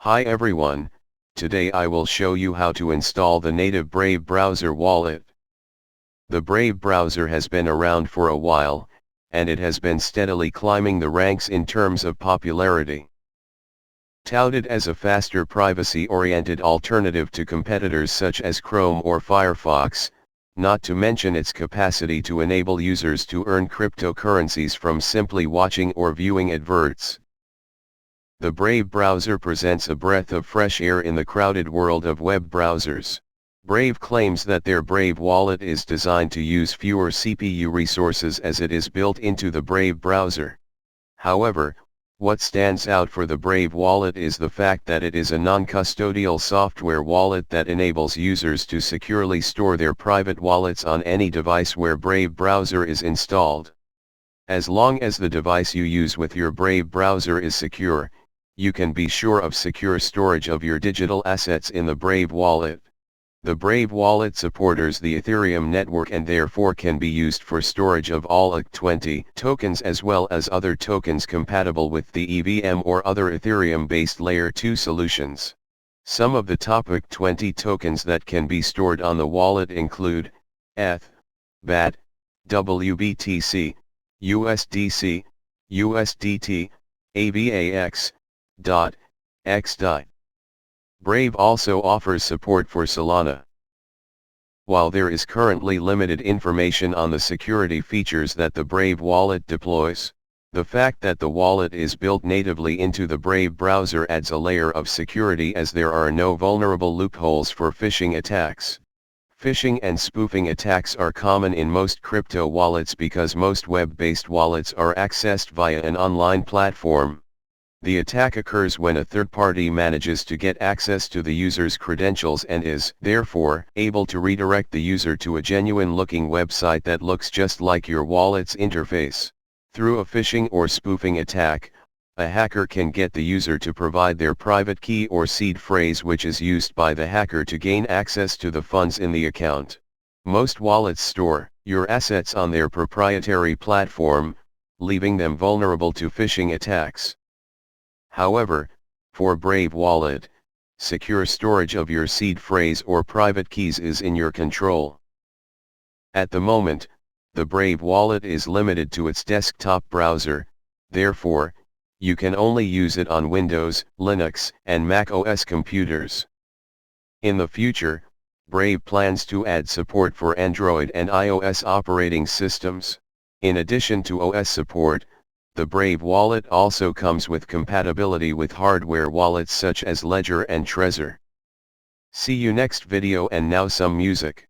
Hi everyone, today I will show you how to install the native Brave browser wallet. The Brave browser has been around for a while, and it has been steadily climbing the ranks in terms of popularity. Touted as a faster privacy-oriented alternative to competitors such as Chrome or Firefox, not to mention its capacity to enable users to earn cryptocurrencies from simply watching or viewing adverts. The Brave browser presents a breath of fresh air in the crowded world of web browsers. Brave claims that their Brave wallet is designed to use fewer CPU resources as it is built into the Brave browser. However, what stands out for the Brave wallet is the fact that it is a non-custodial software wallet that enables users to securely store their private wallets on any device where Brave browser is installed. As long as the device you use with your Brave browser is secure, you can be sure of secure storage of your digital assets in the Brave wallet. The Brave wallet supports the Ethereum network and therefore can be used for storage of all ERC-20 tokens as well as other tokens compatible with the EVM or other Ethereum-based Layer 2 solutions. Some of the top ERC-20 tokens that can be stored on the wallet include ETH, BAT, WBTC, USDC, USDT, AVAX, .x. Brave also offers support for Solana. While there is currently limited information on the security features that the Brave wallet deploys, the fact that the wallet is built natively into the Brave browser adds a layer of security as there are no vulnerable loopholes for phishing attacks. Phishing and spoofing attacks are common in most crypto wallets because most web-based wallets are accessed via an online platform. The attack occurs when a third party manages to get access to the user's credentials and is, therefore, able to redirect the user to a genuine-looking website that looks just like your wallet's interface. Through a phishing or spoofing attack, a hacker can get the user to provide their private key or seed phrase, which is used by the hacker to gain access to the funds in the account. Most wallets store your assets on their proprietary platform, leaving them vulnerable to phishing attacks. However, for Brave wallet, secure storage of your seed phrase or private keys is in your control. At the moment, the Brave wallet is limited to its desktop browser, therefore, you can only use it on Windows, Linux, and Mac OS computers. In the future, Brave plans to add support for Android and iOS operating systems. In addition to OS support, the Brave wallet also comes with compatibility with hardware wallets such as Ledger and Trezor. See you next video, and now some music.